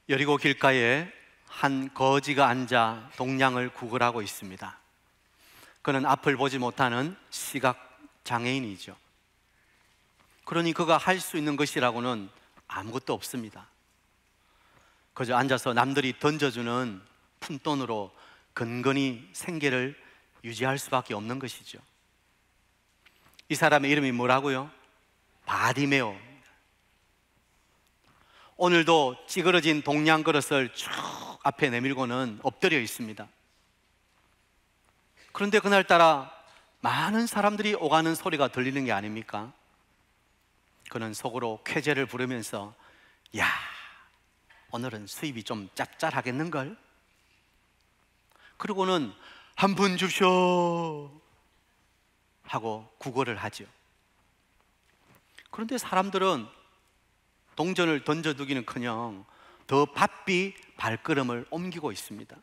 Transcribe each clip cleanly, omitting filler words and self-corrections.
여리고 길가에 한 거지가 앉아 동냥을 구걸하고 있습니다. 그는 앞을 보지 못하는 시각 장애인이죠. 그러니 그가 할 수 있는 것이라고는 아무것도 없습니다. 그저 앉아서 남들이 던져주는 푼돈으로 근근히 생계를 유지할 수밖에 없는 것이죠. 이 사람의 이름이 뭐라고요? 바디메오. 오늘도 찌그러진 동양 그릇을 쭉 앞에 내밀고는 엎드려 있습니다. 그런데 그날따라 많은 사람들이 오가는 소리가 들리는 게 아닙니까? 그는 속으로 쾌재를 부르면서 야, 오늘은 수입이 좀 짭짤하겠는걸? 그러고는 한 푼 줍쇼 하고 구걸을 하죠. 그런데 사람들은 동전을 던져두기는커녕 더 바삐 발걸음을 옮기고 있습니다.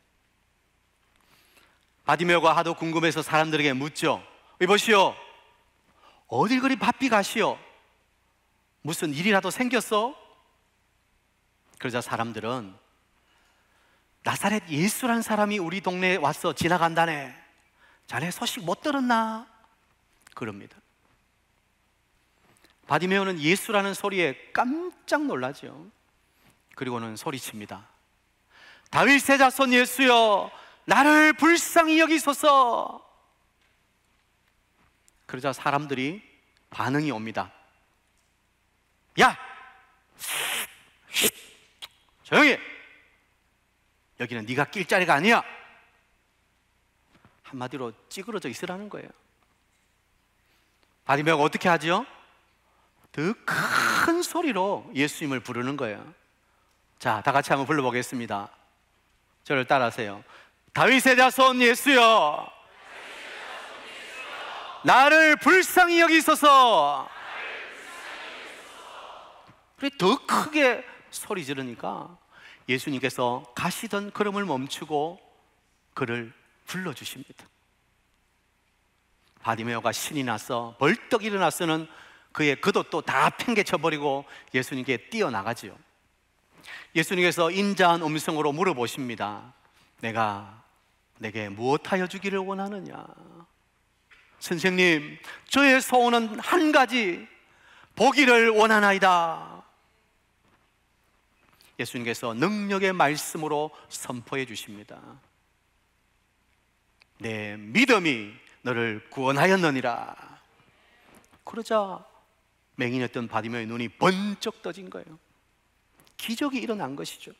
바디메오가 하도 궁금해서 사람들에게 묻죠. 이보시오, 어딜 그리 바삐 가시오? 무슨 일이라도 생겼어? 그러자 사람들은 나사렛 예수란 사람이 우리 동네에 와서 지나간다네, 자네 소식 못 들었나? 그럽니다. 바디메오는 예수라는 소리에 깜짝 놀라죠. 그리고는 소리칩니다. 다윗의 자손 예수여, 나를 불쌍히 여기소서. 그러자 사람들이 반응이 옵니다. 야! 조용히 해! 여기는 네가 낄 자리가 아니야. 한마디로 찌그러져 있으라는 거예요. 바디메오가 어떻게 하죠? 더 큰 소리로 예수님을 부르는 거예요. 자, 다 같이 한번 불러보겠습니다. 저를 따라하세요. 다윗의 자손 예수여, 나를 불쌍히 여기소서. 그래, 더 크게 소리 지르니까 예수님께서 가시던 걸음을 멈추고 그를 불러주십니다. 바디메오가 신이 나서 벌떡 일어나서는 그의 겉옷도 다 팽개쳐버리고 예수님께 뛰어나가지요. 예수님께서 인자한 음성으로 물어보십니다. 내가 내게 무엇하여 주기를 원하느냐? 선생님, 저의 소원은 한 가지, 보기를 원하나이다. 예수님께서 능력의 말씀으로 선포해 주십니다. 내 믿음이 너를 구원하였느니라. 그러자 맹인했던 바디메오의 눈이 번쩍 떠진 거예요. 기적이 일어난 것이죠.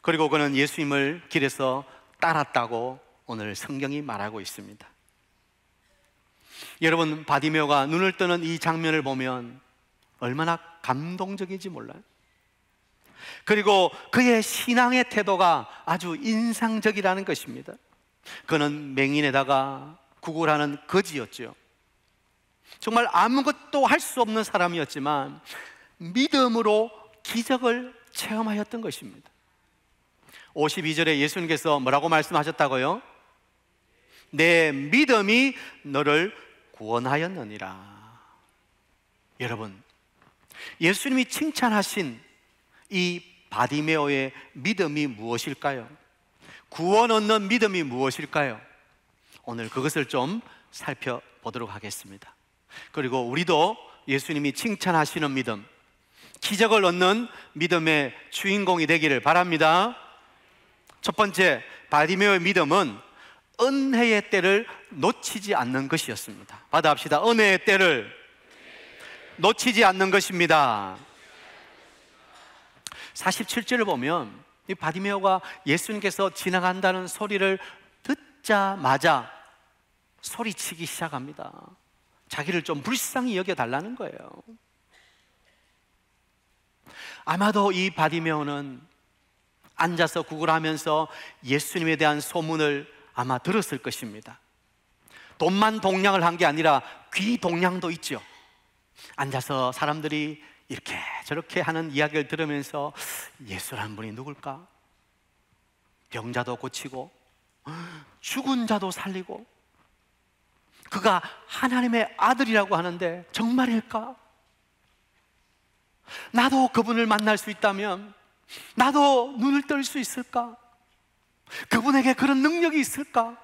그리고 그는 예수님을 길에서 따랐다고 오늘 성경이 말하고 있습니다. 여러분, 바디메오가 눈을 뜨는 이 장면을 보면 얼마나 감동적인지 몰라요. 그리고 그의 신앙의 태도가 아주 인상적이라는 것입니다. 그는 맹인에다가 구걸하는 거지였죠. 정말 아무것도 할 수 없는 사람이었지만 믿음으로 기적을 체험하였던 것입니다. 52절에 예수님께서 뭐라고 말씀하셨다고요? 내 믿음이 너를 구원하였느니라. 여러분, 예수님이 칭찬하신 이 바디메오의 믿음이 무엇일까요? 구원 얻는 믿음이 무엇일까요? 오늘 그것을 좀 살펴보도록 하겠습니다. 그리고 우리도 예수님이 칭찬하시는 믿음, 기적을 얻는 믿음의 주인공이 되기를 바랍니다. 첫 번째, 바디메오의 믿음은 은혜의 때를 놓치지 않는 것이었습니다. 받아합시다. 은혜의 때를 놓치지 않는 것입니다. 47절을 보면 이 바디메오가 예수님께서 지나간다는 소리를 듣자마자 소리치기 시작합니다. 자기를 좀 불쌍히 여겨달라는 거예요. 아마도 이 바디메오는 앉아서 구걸하면서 예수님에 대한 소문을 아마 들었을 것입니다. 돈만 동냥을 한 게 아니라 귀 동냥도 있죠. 앉아서 사람들이 이렇게 저렇게 하는 이야기를 들으면서 예수라는 분이 누굴까? 병자도 고치고 죽은 자도 살리고 그가 하나님의 아들이라고 하는데 정말일까? 나도 그분을 만날 수 있다면 나도 눈을 뜰 수 있을까? 그분에게 그런 능력이 있을까?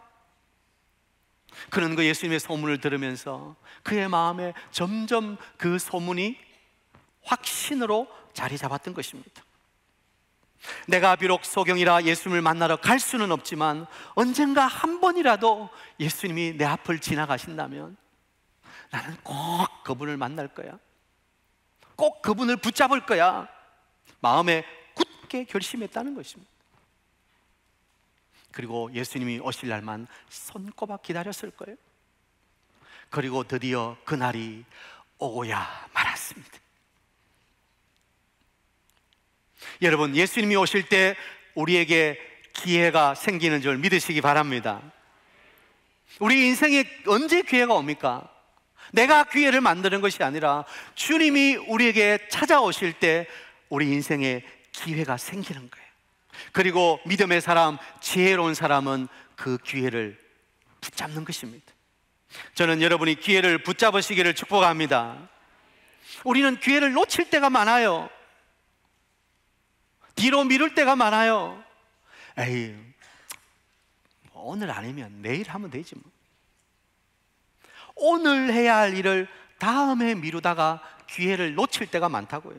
그런 그 예수님의 소문을 들으면서 그의 마음에 점점 그 소문이 확신으로 자리 잡았던 것입니다. 내가 비록 소경이라 예수님을 만나러 갈 수는 없지만 언젠가 한 번이라도 예수님이 내 앞을 지나가신다면 나는 꼭 그분을 만날 거야. 꼭 그분을 붙잡을 거야. 마음에 굳게 결심했다는 것입니다. 그리고 예수님이 오실 날만 손꼽아 기다렸을 거예요. 그리고 드디어 그날이 오고야 말았습니다. 여러분, 예수님이 오실 때 우리에게 기회가 생기는 줄 믿으시기 바랍니다. 우리 인생에 언제 기회가 옵니까? 내가 기회를 만드는 것이 아니라 주님이 우리에게 찾아오실 때 우리 인생에 기회가 생기는 거예요. 그리고 믿음의 사람, 지혜로운 사람은 그 기회를 붙잡는 것입니다. 저는 여러분이 기회를 붙잡으시기를 축복합니다. 우리는 기회를 놓칠 때가 많아요. 뒤로 미룰 때가 많아요. 에이, 오늘 아니면 내일 하면 되지 뭐. 오늘 해야 할 일을 다음에 미루다가 기회를 놓칠 때가 많다고요.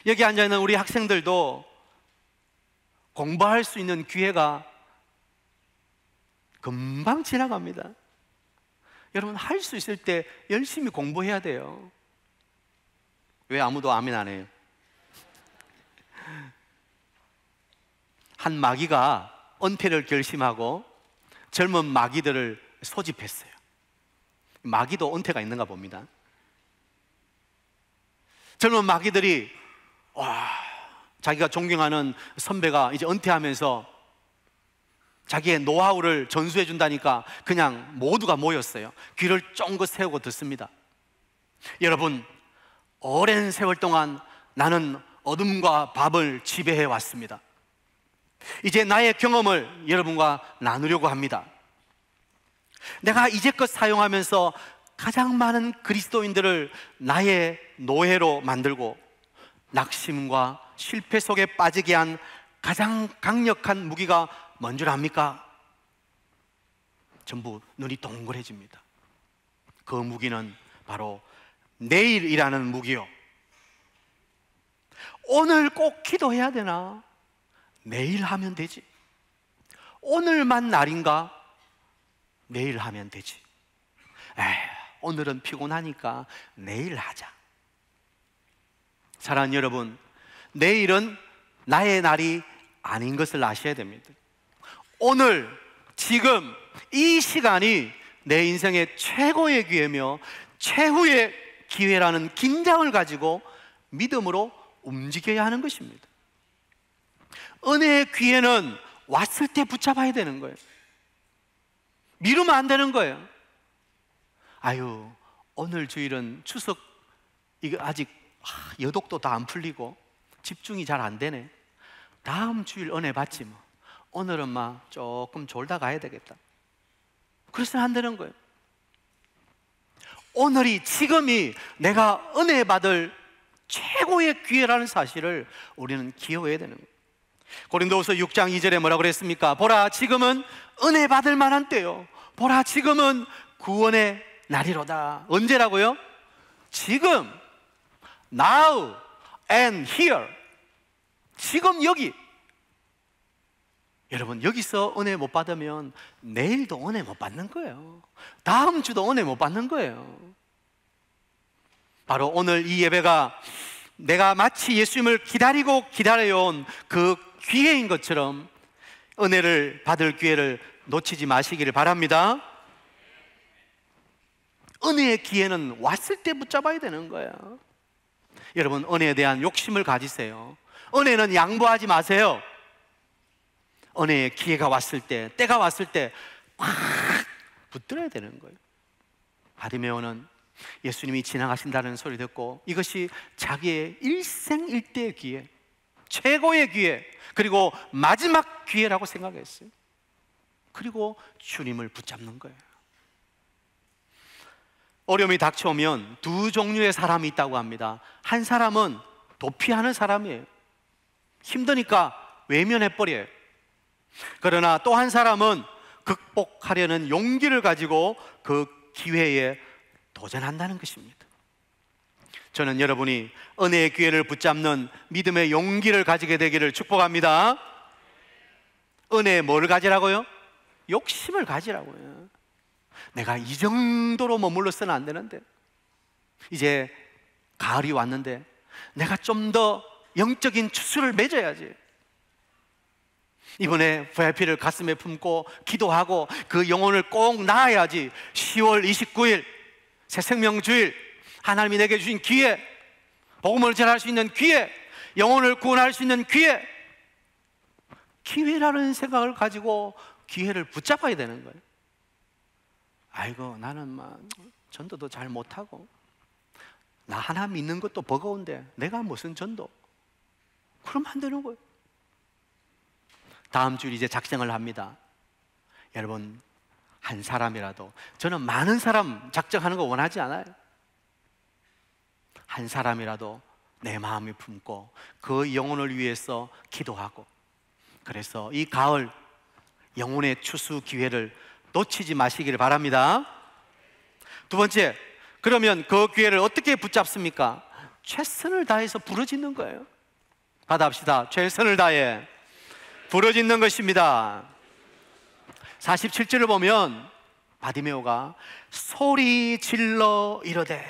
여기 앉아있는 우리 학생들도 공부할 수 있는 기회가 금방 지나갑니다. 여러분, 할 수 있을 때 열심히 공부해야 돼요. 왜 아무도 아멘 안 해요? 한 마귀가 은퇴를 결심하고 젊은 마귀들을 소집했어요. 마귀도 은퇴가 있는가 봅니다. 젊은 마귀들이 자기가 존경하는 선배가 이제 은퇴하면서 자기의 노하우를 전수해 준다니까 그냥 모두가 모였어요. 귀를 쫑긋 세우고 듣습니다. 여러분, 오랜 세월 동안 나는 어둠과 밤을 지배해 왔습니다. 이제 나의 경험을 여러분과 나누려고 합니다. 내가 이제껏 사용하면서 가장 많은 그리스도인들을 나의 노예로 만들고 낙심과 실패 속에 빠지게 한 가장 강력한 무기가 뭔 줄 압니까? 전부 눈이 동그래집니다. 그 무기는 바로 내일이라는 무기요. 오늘 꼭 기도해야 되나? 내일 하면 되지. 오늘만 날인가? 내일 하면 되지. 오늘은 피곤하니까 내일 하자. 사랑하는 여러분, 내일은 나의 날이 아닌 것을 아셔야 됩니다. 오늘, 지금, 이 시간이 내 인생의 최고의 기회며 최후의 기회라는 긴장을 가지고 믿음으로 움직여야 하는 것입니다. 은혜의 기회는 왔을 때 붙잡아야 되는 거예요. 미루면 안 되는 거예요. 아유, 오늘 주일은 추석, 이거 아직 여독도 다 안 풀리고 집중이 잘 안 되네. 다음 주일 은혜 받지 뭐. 오늘은 막 조금 졸다 가야 되겠다. 그래서는 안 되는 거예요. 오늘이, 지금이 내가 은혜 받을 최고의 기회라는 사실을 우리는 기억해야 되는 거예요. 고린도후서 6장 2절에 뭐라고 그랬습니까? 보라, 지금은 은혜 받을 만한 때요. 보라, 지금은 구원의 날이로다. 언제라고요? 지금, now and here. 지금 여기. 여러분, 여기서 은혜 못 받으면 내일도 은혜 못 받는 거예요. 다음 주도 은혜 못 받는 거예요. 바로 오늘 이 예배가 내가 마치 예수님을 기다리고 기다려온 그 기회인 것처럼 은혜를 받을 기회를 놓치지 마시기를 바랍니다. 은혜의 기회는 왔을 때 붙잡아야 되는 거예요. 여러분, 은혜에 대한 욕심을 가지세요. 은혜는 양보하지 마세요. 은혜의 기회가 왔을 때, 때가 왔을 때 꽉 붙들어야 되는 거예요. 바디메오는 예수님이 지나가신다는 소리 듣고 이것이 자기의 일생일대의 기회, 최고의 기회, 그리고 마지막 기회라고 생각했어요. 그리고 주님을 붙잡는 거예요. 어려움이 닥쳐오면 두 종류의 사람이 있다고 합니다. 한 사람은 도피하는 사람이에요. 힘드니까 외면해버려요. 그러나 또 한 사람은 극복하려는 용기를 가지고 그 기회에 도전한다는 것입니다. 저는 여러분이 은혜의 기회를 붙잡는 믿음의 용기를 가지게 되기를 축복합니다. 은혜에 뭘 가지라고요? 욕심을 가지라고요. 내가 이 정도로 머물러서는 안 되는데, 이제 가을이 왔는데 내가 좀 더 영적인 추수를 맺어야지. 이번에 VIP를 가슴에 품고 기도하고 그 영혼을 꼭 낳아야지. 10월 29일 새생명주일, 하나님이 내게 주신 기회, 복음을 전할 수 있는 기회, 영혼을 구원할 수 있는 기회, 기회라는 생각을 가지고 기회를 붙잡아야 되는 거예요. 아이고, 나는 막 전도도 잘 못하고 나 하나 믿는 것도 버거운데 내가 무슨 전도? 그러면 안 되는 거예요. 다음 주일 이제 작정을 합니다. 여러분, 한 사람이라도, 저는 많은 사람 작정하는 거 원하지 않아요. 한 사람이라도 내 마음이 품고 그 영혼을 위해서 기도하고, 그래서 이 가을 영혼의 추수 기회를 놓치지 마시기를 바랍니다. 두 번째, 그러면 그 기회를 어떻게 붙잡습니까? 최선을 다해서 부르짖는 거예요. 받아합시다. 최선을 다해 부르짖는 것입니다. 47절을 보면 바디메오가 소리 질러 이르되,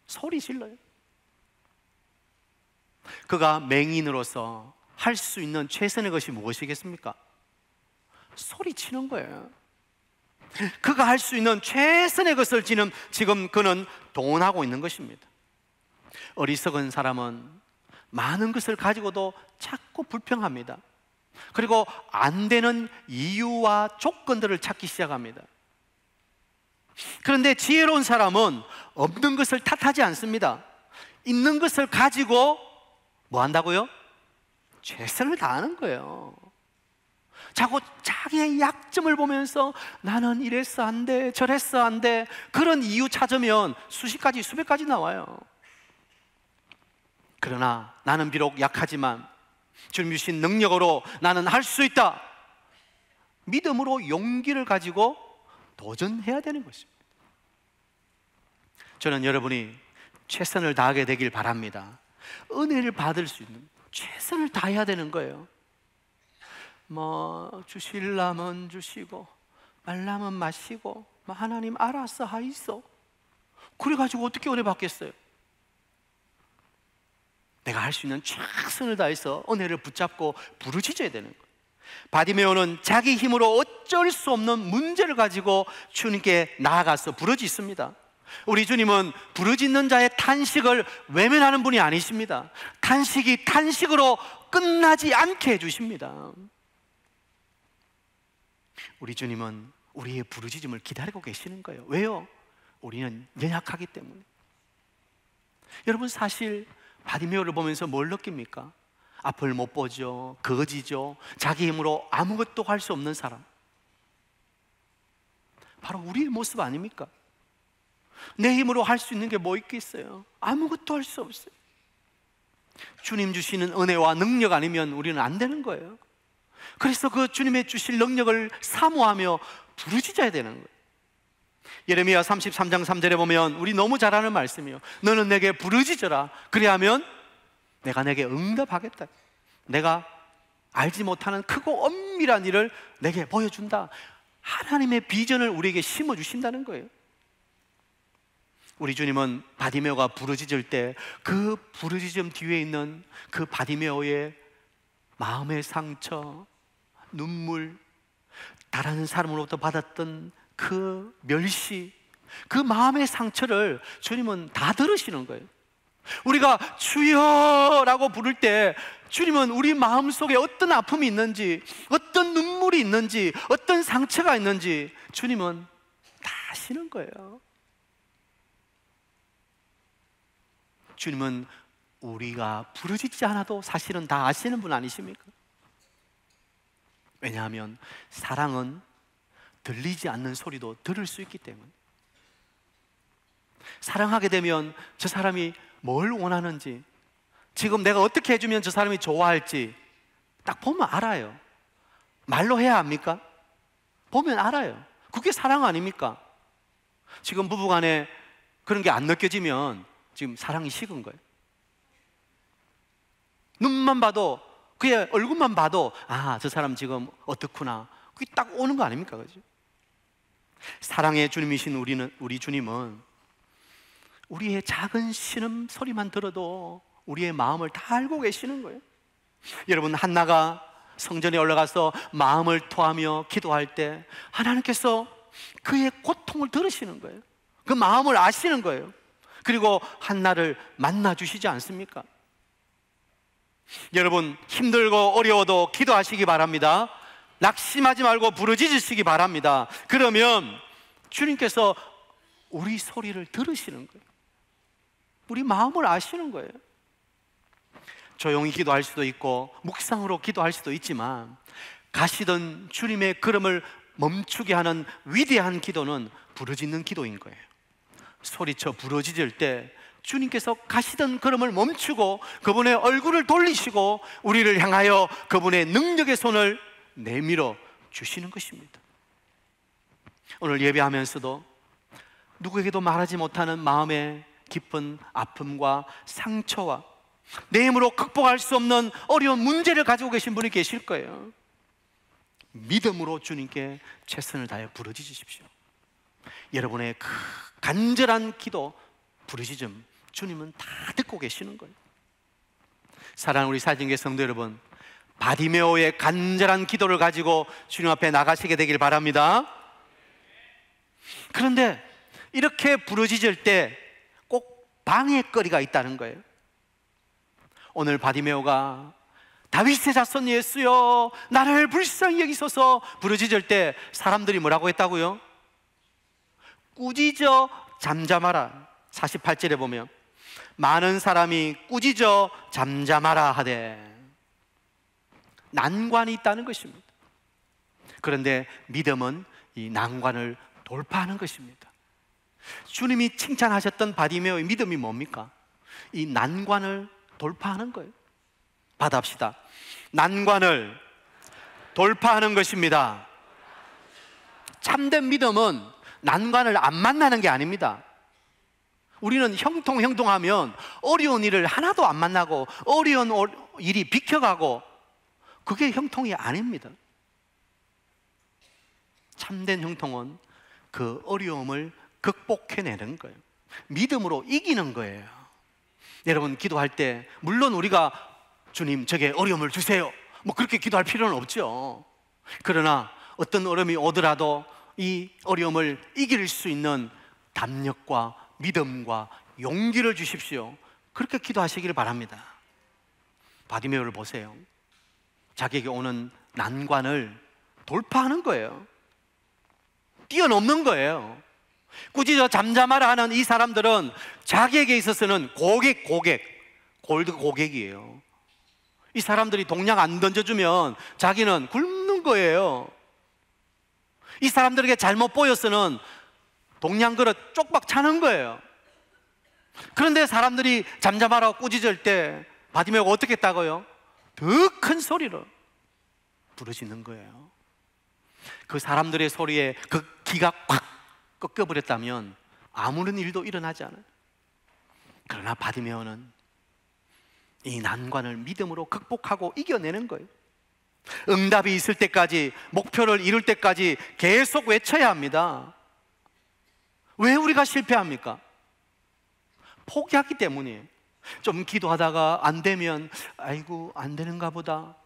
소리 질러요. 그가 맹인으로서 할 수 있는 최선의 것이 무엇이겠습니까? 소리치는 거예요. 그가 할 수 있는 최선의 것을 지금 그는 동원하고 있는 것입니다. 어리석은 사람은 많은 것을 가지고도 자꾸 불평합니다. 그리고 안 되는 이유와 조건들을 찾기 시작합니다. 그런데 지혜로운 사람은 없는 것을 탓하지 않습니다. 있는 것을 가지고 뭐 한다고요? 최선을 다하는 거예요. 자꾸 자기의 약점을 보면서 나는 이랬어 안 돼, 저랬어 안 돼, 그런 이유 찾으면 수십 가지, 수백 가지 나와요. 그러나 나는 비록 약하지만 주님 주신 능력으로 나는 할 수 있다, 믿음으로 용기를 가지고 도전해야 되는 것입니다. 저는 여러분이 최선을 다하게 되길 바랍니다. 은혜를 받을 수 있는 최선을 다해야 되는 거예요. 뭐 주실라면 주시고 말라면 마시고 뭐 하나님 알아서 하이소, 그래가지고 어떻게 은혜 받겠어요? 내가 할 수 있는 최선을 다해서 은혜를 붙잡고 부르짖어야 되는 거예요. 바디메오는 자기 힘으로 어쩔 수 없는 문제를 가지고 주님께 나아가서 부르짖습니다. 우리 주님은 부르짖는 자의 탄식을 외면하는 분이 아니십니다. 탄식이 탄식으로 끝나지 않게 해주십니다. 우리 주님은 우리의 부르짖음을 기다리고 계시는 거예요. 왜요? 우리는 연약하기 때문에. 여러분, 사실 바디메오를 보면서 뭘 느낍니까? 앞을 못 보죠, 거지죠, 자기 힘으로 아무것도 할 수 없는 사람. 바로 우리의 모습 아닙니까? 내 힘으로 할 수 있는 게 뭐 있겠어요? 아무것도 할 수 없어요. 주님 주시는 은혜와 능력 아니면 우리는 안 되는 거예요. 그래서 그 주님의 주실 능력을 사모하며 부르짖어야 되는 거예요. 예레미야 33장 3절에 보면 우리 너무 잘 아는 말씀이에요. 너는 내게 부르짖어라, 그리하면 내가 내게 응답하겠다. 내가 알지 못하는 크고 엄밀한 일을 내게 보여준다. 하나님의 비전을 우리에게 심어주신다는 거예요. 우리 주님은 바디메오가 부르짖을 때 그 부르짖음 뒤에 있는 그 바디메오의 마음의 상처, 눈물, 다른 사람으로부터 받았던 그 멸시, 그 마음의 상처를 주님은 다 들으시는 거예요. 우리가 주여라고 부를 때 주님은 우리 마음속에 어떤 아픔이 있는지, 어떤 눈물이 있는지, 어떤 상처가 있는지 주님은 다 아시는 거예요. 주님은 우리가 부르짖지 않아도 사실은 다 아시는 분 아니십니까? 왜냐하면 사랑은 들리지 않는 소리도 들을 수 있기 때문에. 사랑하게 되면 저 사람이 뭘 원하는지, 지금 내가 어떻게 해주면 저 사람이 좋아할지 딱 보면 알아요. 말로 해야 합니까? 보면 알아요. 그게 사랑 아닙니까? 지금 부부간에 그런 게 안 느껴지면 지금 사랑이 식은 거예요. 눈만 봐도, 그의 얼굴만 봐도 아, 저 사람 지금 어떻구나, 그게 딱 오는 거 아닙니까? 그죠? 사랑의 주님이신 우리 주님은 우리의 작은 신음 소리만 들어도 우리의 마음을 다 알고 계시는 거예요. 여러분, 한나가 성전에 올라가서 마음을 토하며 기도할 때 하나님께서 그의 고통을 들으시는 거예요. 그 마음을 아시는 거예요. 그리고 한나를 만나주시지 않습니까? 여러분, 힘들고 어려워도 기도하시기 바랍니다. 낙심하지 말고 부르짖으시기 바랍니다. 그러면 주님께서 우리 소리를 들으시는 거예요. 우리 마음을 아시는 거예요. 조용히 기도할 수도 있고 묵상으로 기도할 수도 있지만 가시던 주님의 걸음을 멈추게 하는 위대한 기도는 부르짖는 기도인 거예요. 소리쳐 부르짖을 때 주님께서 가시던 걸음을 멈추고 그분의 얼굴을 돌리시고 우리를 향하여 그분의 능력의 손을 내밀어 주시는 것입니다. 오늘 예배하면서도 누구에게도 말하지 못하는 마음의 깊은 아픔과 상처와 내 힘으로 극복할 수 없는 어려운 문제를 가지고 계신 분이 계실 거예요. 믿음으로 주님께 최선을 다해 부르짖으십시오. 여러분의 그 간절한 기도, 부르짖음, 주님은 다 듣고 계시는 거예요. 사랑하는 우리 사진계 성도 여러분, 바디메오의 간절한 기도를 가지고 주님 앞에 나가시게 되길 바랍니다. 그런데 이렇게 부르짖을 때 꼭 방해거리가 있다는 거예요. 오늘 바디메오가 다윗의 자손 예수여 나를 불쌍히 여기소서 부르짖을 때 사람들이 뭐라고 했다고요? 꾸짖어 잠잠하라. 48절에 보면 많은 사람이 꾸짖어 잠잠하라 하되, 난관이 있다는 것입니다. 그런데 믿음은 이 난관을 돌파하는 것입니다. 주님이 칭찬하셨던 바디메오의 믿음이 뭡니까? 이 난관을 돌파하는 거예요. 받아합시다. 난관을 돌파하는 것입니다. 참된 믿음은 난관을 안 만나는 게 아닙니다. 우리는 형통하면 어려운 일을 하나도 안 만나고 어려운 일이 비켜가고, 그게 형통이 아닙니다. 참된 형통은 그 어려움을 극복해내는 거예요. 믿음으로 이기는 거예요. 여러분, 기도할 때 물론 우리가 주님 저게 어려움을 주세요 뭐 그렇게 기도할 필요는 없죠. 그러나 어떤 어려움이 오더라도 이 어려움을 이길 수 있는 담력과 믿음과 용기를 주십시오. 그렇게 기도하시기를 바랍니다. 바디메오를 보세요. 자기에게 오는 난관을 돌파하는 거예요. 뛰어넘는 거예요. 꾸짖어 잠잠하라 하는 이 사람들은 자기에게 있어서는 골드 고객이에요. 이 사람들이 동량 안 던져주면 자기는 굶는 거예요. 이 사람들에게 잘못 보여서는 동량 그릇 쪽박 차는 거예요. 그런데 사람들이 잠잠하라고 꾸짖을 때 바디메오가 어떻게 했다고요? 더 큰 소리로 부르짖는 거예요. 그 사람들의 소리에 그 기가 꽉 꺾여버렸다면 아무런 일도 일어나지 않아요. 그러나 바디메오는 이 난관을 믿음으로 극복하고 이겨내는 거예요. 응답이 있을 때까지, 목표를 이룰 때까지 계속 외쳐야 합니다. 왜 우리가 실패합니까? 포기하기 때문이에요. 좀 기도하다가 안 되면 아이고 안 되는가 보다,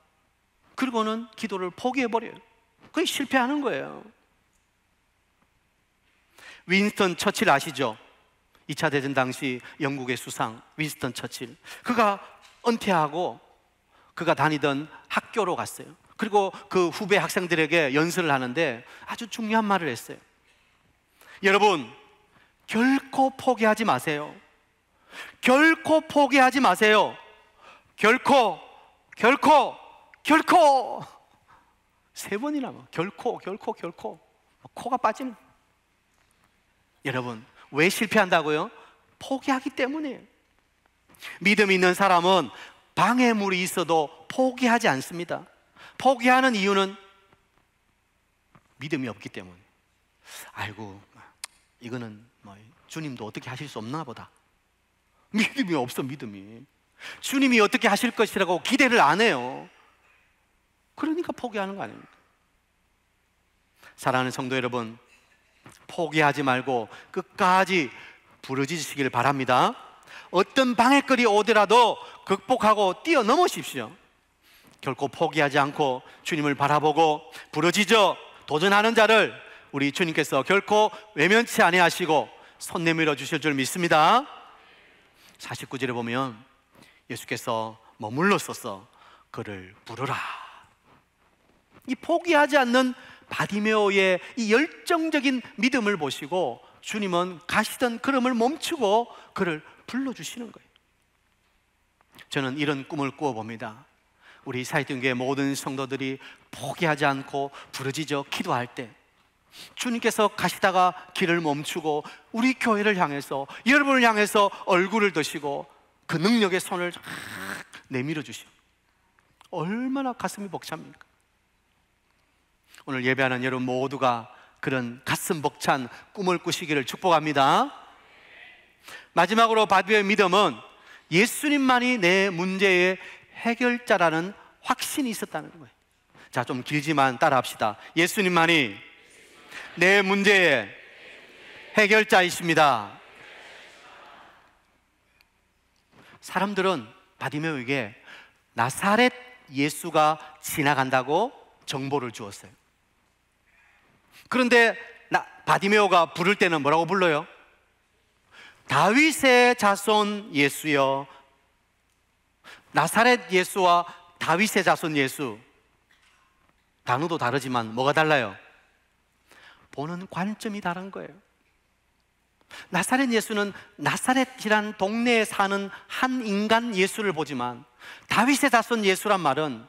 그리고는 기도를 포기해버려요. 그게 실패하는 거예요. 윈스턴 처칠 아시죠? 2차 대전 당시 영국의 수상 윈스턴 처칠, 그가 은퇴하고 그가 다니던 학교로 갔어요. 그리고 그 후배 학생들에게 연설을 하는데 아주 중요한 말을 했어요. 여러분, 결코 포기하지 마세요. 결코 포기하지 마세요. 결코 3번이나 결코 코가 빠지는. 여러분, 왜 실패한다고요? 포기하기 때문이에요. 믿음이 있는 사람은 방해물이 있어도 포기하지 않습니다. 포기하는 이유는 믿음이 없기 때문에. 아이고, 이거는 주님도 어떻게 하실 수 없나 보다. 믿음이 없어. 믿음이 주님이 어떻게 하실 것이라고 기대를 안 해요. 그러니까 포기하는 거 아닙니까? 사랑하는 성도 여러분, 포기하지 말고 끝까지 부르짖으시길 바랍니다. 어떤 방해거리 오더라도 극복하고 뛰어넘으십시오. 결코 포기하지 않고 주님을 바라보고 부르짖어 도전하는 자를 우리 주님께서 결코 외면치 아니하시고 손 내밀어 주실 줄 믿습니다. 49절에 보면 예수께서 머물렀어서 그를 부르라. 이 포기하지 않는 바디메오의 이 열정적인 믿음을 보시고 주님은 가시던 걸음을 멈추고 그를 불러주시는 거예요. 저는 이런 꿈을 꾸어봅니다. 우리 사이등교회 모든 성도들이 포기하지 않고 부르짖어 기도할 때 주님께서 가시다가 길을 멈추고 우리 교회를 향해서, 여러분을 향해서 얼굴을 드시고 그 능력의 손을 내밀어 주시고, 얼마나 가슴이 벅찹니까? 오늘 예배하는 여러분 모두가 그런 가슴 벅찬 꿈을 꾸시기를 축복합니다. 마지막으로 바디메오의 믿음은 예수님만이 내 문제의 해결자라는 확신이 있었다는 거예요. 자, 좀 길지만 따라합시다. 예수님만이 내 문제의 해결자이십니다. 사람들은 바디메오에게 나사렛 예수가 지나간다고 정보를 주었어요. 그런데 바디메오가 부를 때는 뭐라고 불러요? 다윗의 자손 예수여. 나사렛 예수와 다윗의 자손 예수, 단어도 다르지만 뭐가 달라요? 보는 관점이 다른 거예요. 나사렛 예수는 나사렛이란 동네에 사는 한 인간 예수를 보지만, 다윗의 자손 예수란 말은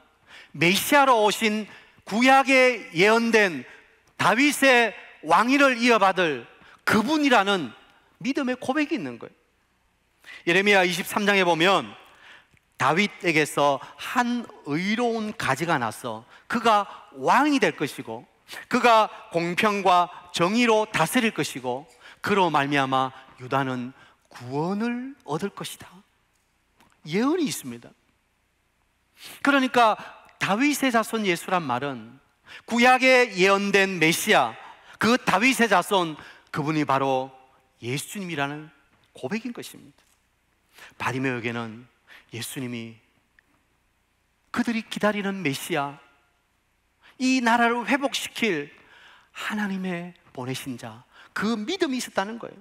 메시아로 오신 구약에 예언된 다윗의 왕위를 이어받을 그분이라는 믿음의 고백이 있는 거예요. 예레미야 23장에 보면 다윗에게서 한 의로운 가지가 나서 그가 왕이 될 것이고, 그가 공평과 정의로 다스릴 것이고, 그로 말미암아 유다는 구원을 얻을 것이다. 예언이 있습니다. 그러니까 다윗의 자손 예수란 말은 구약에 예언된 메시아, 그 다윗의 자손, 그분이 바로 예수님이라는 고백인 것입니다. 바디메오에게는 예수님이 그들이 기다리는 메시아, 이 나라를 회복시킬 하나님의 보내신 자, 그 믿음이 있었다는 거예요.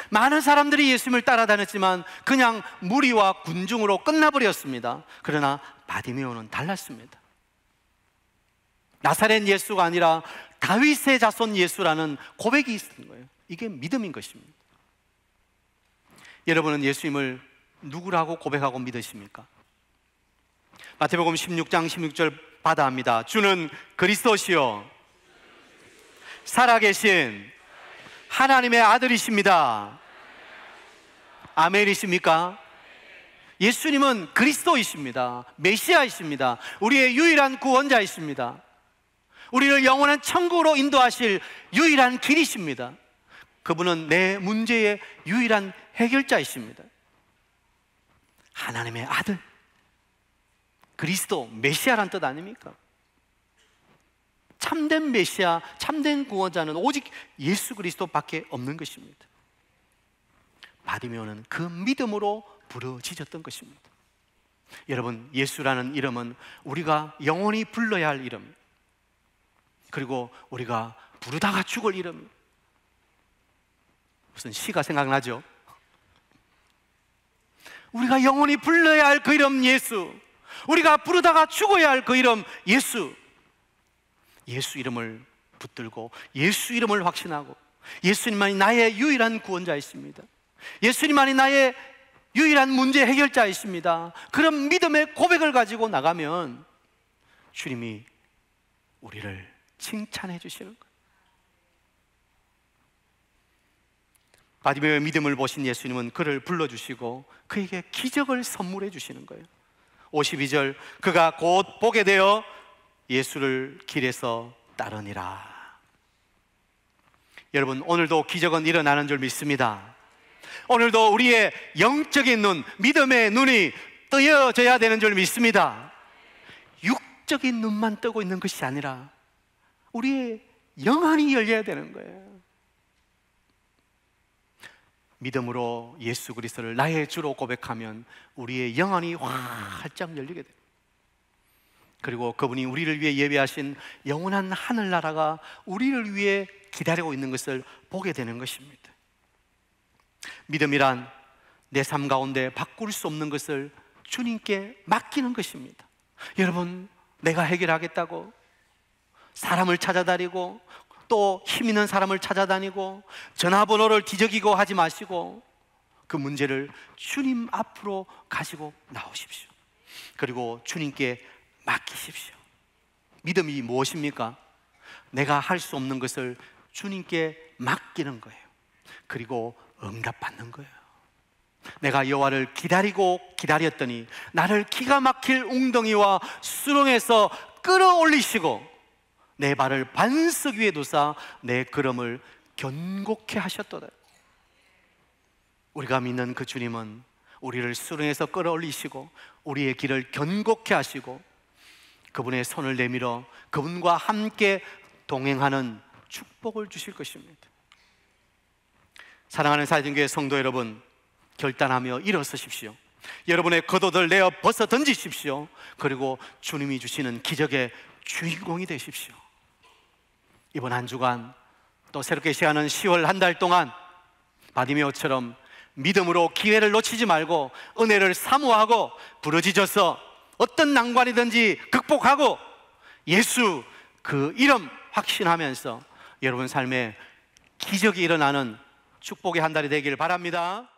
많은 사람들이 예수님을 따라다녔지만 그냥 무리와 군중으로 끝나버렸습니다. 그러나 바디메오는 달랐습니다. 나사렛 예수가 아니라 다윗의 자손 예수라는 고백이 있는 거예요. 이게 믿음인 것입니다. 여러분은 예수님을 누구라고 고백하고 믿으십니까? 마태복음 16장 16절 받아합니다. 주는 그리스도시요 살아계신 하나님의 아들이십니다. 아멘이십니까? 예수님은 그리스도이십니다. 메시아이십니다. 우리의 유일한 구원자이십니다. 우리를 영원한 천국으로 인도하실 유일한 길이십니다. 그분은 내 문제의 유일한 해결자이십니다. 하나님의 아들, 그리스도, 메시아란 뜻 아닙니까? 참된 메시아, 참된 구원자는 오직 예수 그리스도밖에 없는 것입니다. 바디메오는 그 믿음으로 부르짖었던 것입니다. 여러분, 예수라는 이름은 우리가 영원히 불러야 할 이름, 그리고 우리가 부르다가 죽을 이름. 무슨 시가 생각나죠? 우리가 영원히 불러야 할 그 이름 예수, 우리가 부르다가 죽어야 할 그 이름 예수. 예수 이름을 붙들고 예수 이름을 확신하고 예수님만이 나의 유일한 구원자이십니다. 예수님만이 나의 유일한 문제 해결자이십니다. 그런 믿음의 고백을 가지고 나가면 주님이 우리를 칭찬해 주시는 거예요. 바디메오의 믿음을 보신 예수님은 그를 불러주시고 그에게 기적을 선물해 주시는 거예요. 52절, 그가 곧 보게 되어 예수를 길에서 따르니라. 여러분, 오늘도 기적은 일어나는 줄 믿습니다. 오늘도 우리의 영적인 눈, 믿음의 눈이 뜨여져야 되는 줄 믿습니다. 육적인 눈만 뜨고 있는 것이 아니라 우리의 영안이 열려야 되는 거예요. 믿음으로 예수 그리스도를 나의 주로 고백하면 우리의 영안이 활짝 열리게 돼요. 그리고 그분이 우리를 위해 예배하신 영원한 하늘나라가 우리를 위해 기다리고 있는 것을 보게 되는 것입니다. 믿음이란 내 삶 가운데 바꿀 수 없는 것을 주님께 맡기는 것입니다. 여러분, 내가 해결하겠다고 사람을 찾아다니고 또 힘 있는 사람을 찾아다니고 전화번호를 뒤적이고 하지 마시고 그 문제를 주님 앞으로 가지고 나오십시오. 그리고 주님께 맡기십시오. 믿음이 무엇입니까? 내가 할 수 없는 것을 주님께 맡기는 거예요. 그리고 응답받는 거예요. 내가 여호와를 기다리고 기다렸더니 나를 기가 막힐 웅덩이와 수렁에서 끌어올리시고 내 발을 반석 위에 두사 내 걸음을 견고케 하셨도다. 우리가 믿는 그 주님은 우리를 수렁에서 끌어올리시고 우리의 길을 견고케 하시고 그분의 손을 내밀어 그분과 함께 동행하는 축복을 주실 것입니다. 사랑하는 사랑교회 성도 여러분, 결단하며 일어서십시오. 여러분의 겉옷을 내어 벗어 던지십시오. 그리고 주님이 주시는 기적의 주인공이 되십시오. 이번 한 주간 또 새롭게 시작하는 10월 한 달 동안 바디메오처럼 믿음으로 기회를 놓치지 말고 은혜를 사모하고 부르짖어서 어떤 난관이든지 극복하고 예수 그 이름 확신하면서 여러분 삶에 기적이 일어나는 축복의 한 달이 되길 바랍니다.